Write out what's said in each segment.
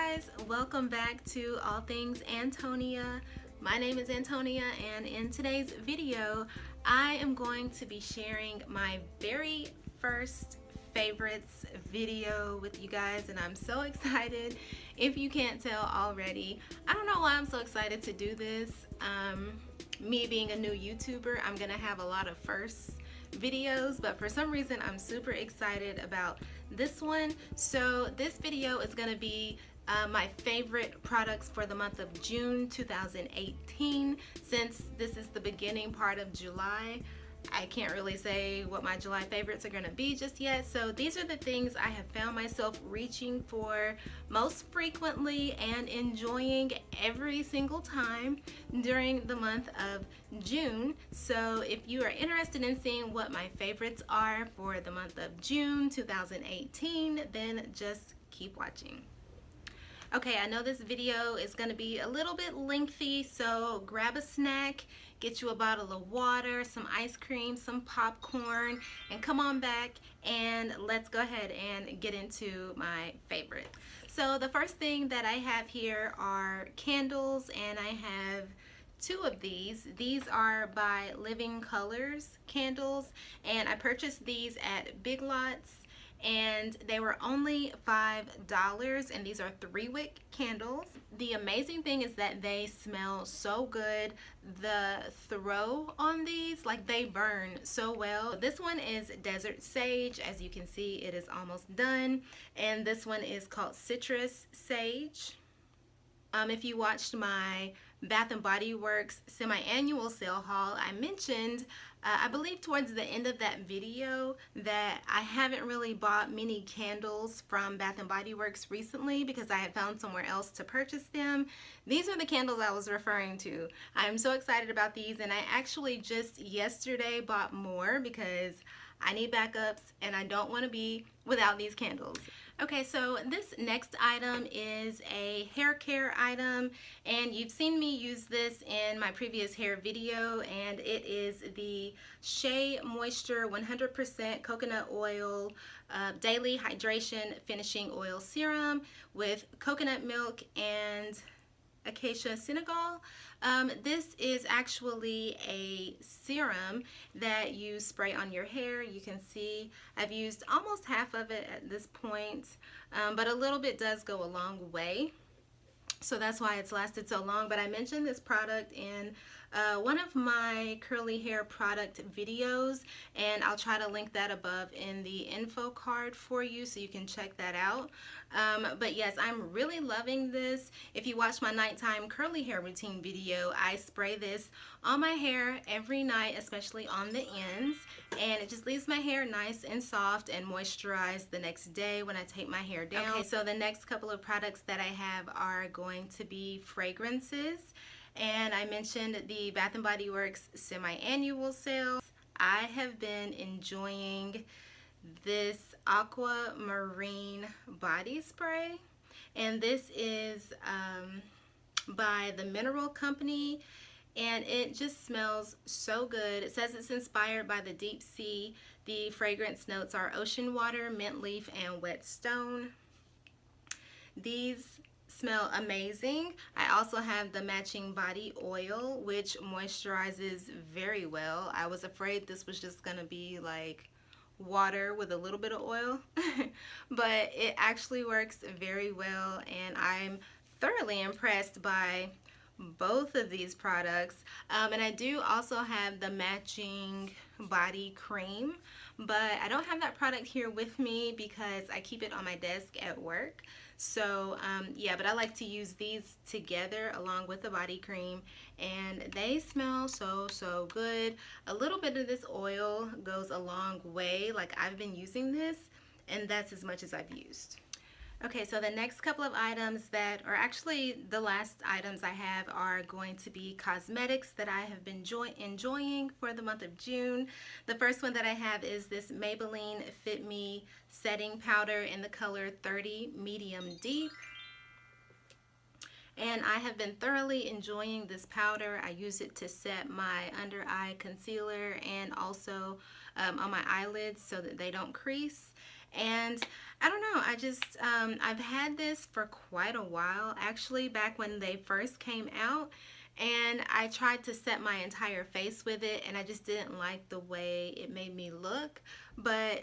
guys, welcome back to All Things Antonia. My name is Antonia, and in today's video I am going to be sharing my very first favorites video with you guys, and I'm so excited if you can't tell already. I don't know why I'm so excited to do this. Me being a new YouTuber, I'm gonna have a lot of firsts videos, but for some reason I'm super excited about this one. So this video is going to be my favorite products for the month of June 2018. Since this is the beginning part of July, I can't really say what my July favorites are going to be just yet. So these are the things I have found myself reaching for most frequently and enjoying every single time during the month of June. So if you are interested in seeing what my favorites are for the month of June 2018, then just keep watching. Okay, I know this video is going to be a little bit lengthy, so grab a snack, get you a bottle of water, some ice cream, some popcorn, and come on back and let's go ahead and get into my favorites. So the first thing that I have here are candles, and I have two of these. These are by Living Colors candles, and I purchased these at Big Lots, and they were only $5, and these are 3-wick candles. The amazing thing is that they smell so good. The throw on these, like, they burn so well. This one is Desert Sage. As you can see, it is almost done, and this one is called Citrus Sage. If you watched my Bath and Body Works semi-annual sale haul, I mentioned I believe towards the end of that video that I haven't really bought many candles from Bath and Body Works recently because I had found somewhere else to purchase them. These are the candles I was referring to. I'm so excited about these, and I actually just yesterday bought more because I need backups and I don't want to be without these candles. Okay, so this next item is a hair care item, and you've seen me use this in my previous hair video, and it is the Shea Moisture 100% Coconut Oil Daily Hydration Finishing Oil Serum with coconut milk and Acacia Senegal. This is actually a serum that you spray on your hair. You can see I've used almost half of it at this point, but a little bit does go a long way. So that's why it's lasted so long. But I mentioned this product in one of my curly hair product videos, and I'll try to link that above in the info card for you so you can check that out. But yes, I'm really loving this. If you watch my nighttime curly hair routine video, I spray this on my hair every night, especially on the ends, and it just leaves my hair nice and soft and moisturized the next day when I take my hair down. Okay, so the next couple of products that I have are going to be fragrances, and I mentioned the Bath and Body Works semi-annual sale. I have been enjoying this aquamarine body spray, and this is by the Mineral Company, and it just smells so good. It says it's inspired by the deep sea. The fragrance notes are ocean water, mint leaf, and wet stone. These smell amazing. I also have the matching body oil, which moisturizes very well. I was afraid this was just gonna be like water with a little bit of oil, but it actually works very well, and I'm thoroughly impressed by both of these products. And I do also have the matching body cream, but I don't have that product here with me because I keep it on my desk at work. So yeah, but I like to use these together along with the body cream, and they smell so good. A little bit of this oil goes a long way. Like, I've been using this, and that's as much as I've used. Okay, so the next couple of items that are actually the last items I have are going to be cosmetics that I have been enjoying for the month of June. The first one that I have is this Maybelline Fit Me setting powder in the color 30 Medium Deep. And I have been thoroughly enjoying this powder. I use it to set my under eye concealer and also on my eyelids so that they don't crease. And I don't know, I've had this for quite a while, actually, back when they first came out. And I tried to set my entire face with it, and I just didn't like the way it made me look. But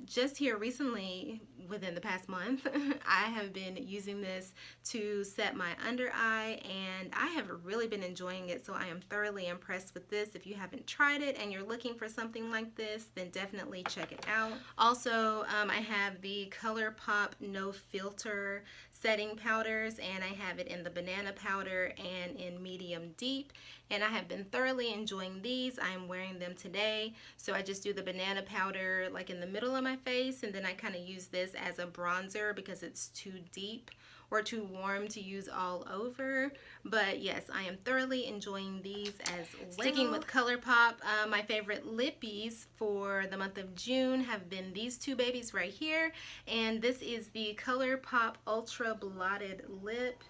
just here recently, within the past month, I have been using this to set my under eye, and I have really been enjoying it. So I am thoroughly impressed with this. If you haven't tried it and you're looking for something like this, then definitely check it out. Also, I have the ColourPop No Filter setting powders, and I have it in the banana powder and in medium deep, and I have been thoroughly enjoying these. I'm wearing them today. So I just do the banana powder like in the middle of my face, and then I kind of use this as a bronzer because it's too deep or too warm to use all over. But yes, I am thoroughly enjoying these as well. Sticking with ColourPop, my favorite lippies for the month of June have been these two babies right here, and this is the ColourPop Ultra Blotted Lip.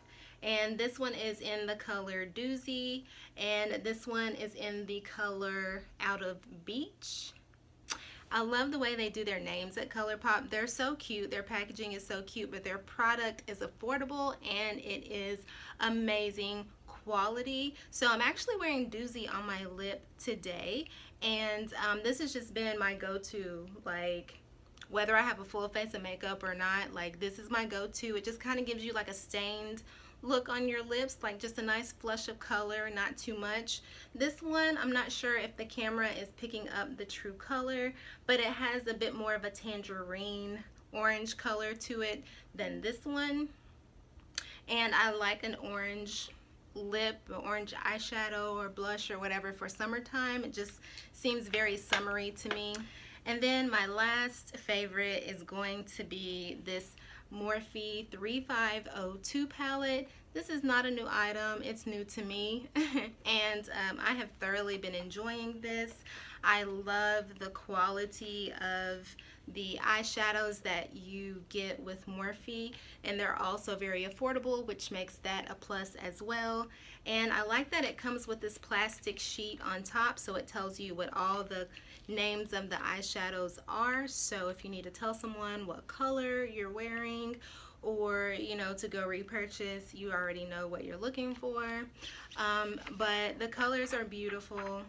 And this one is in the color Doozy, and this one is in the color Out of Beach. I love the way they do their names at ColourPop. They're so cute. Their packaging is so cute, but their product is affordable and it is amazing quality. So I'm actually wearing Doozy on my lip today, and this has just been my go-to, like whether I have a full face of makeup or not, like this is my go-to. It just kind of gives you like a stained look on your lips, like just a nice flush of color, not too much. This one, I'm not sure if the camera is picking up the true color, but it has a bit more of a tangerine orange color to it than this one. And I like an orange lip, orange eyeshadow or blush or whatever for summertime. It just seems very summery to me. And then my last favorite is going to be this Morphe 3502 palette. This is not a new item, it's new to me, and I have thoroughly been enjoying this. I love the quality of the eyeshadows that you get with Morphe, and they're also very affordable, which makes that a plus as well. And I like that it comes with this plastic sheet on top, so it tells you what all the names of the eyeshadows are. So if you need to tell someone what color you're wearing, or you know, to go repurchase, you already know what you're looking for. But the colors are beautiful,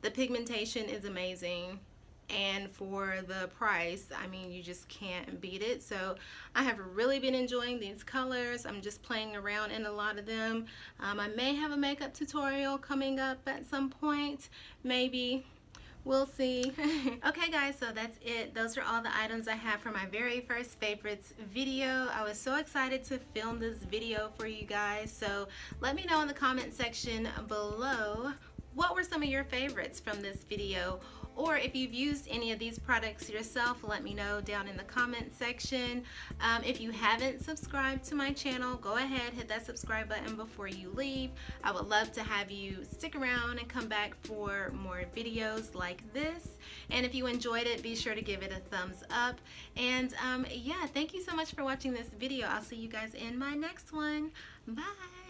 the pigmentation is amazing, and for the price, I mean, you just can't beat it. So I have really been enjoying these colors. I'm just playing around in a lot of them. I may have a makeup tutorial coming up at some point, maybe. We'll see. Okay guys, so that's it. Those are all the items I have for my very first favorites video. I was so excited to film this video for you guys. So let me know in the comment section below, what were some of your favorites from this video? Or if you've used any of these products yourself, let me know down in the comment section. If you haven't subscribed to my channel, go ahead, hit that subscribe button before you leave. I would love to have you stick around and come back for more videos like this. And if you enjoyed it, be sure to give it a thumbs up. And yeah, thank you so much for watching this video. I'll see you guys in my next one. Bye.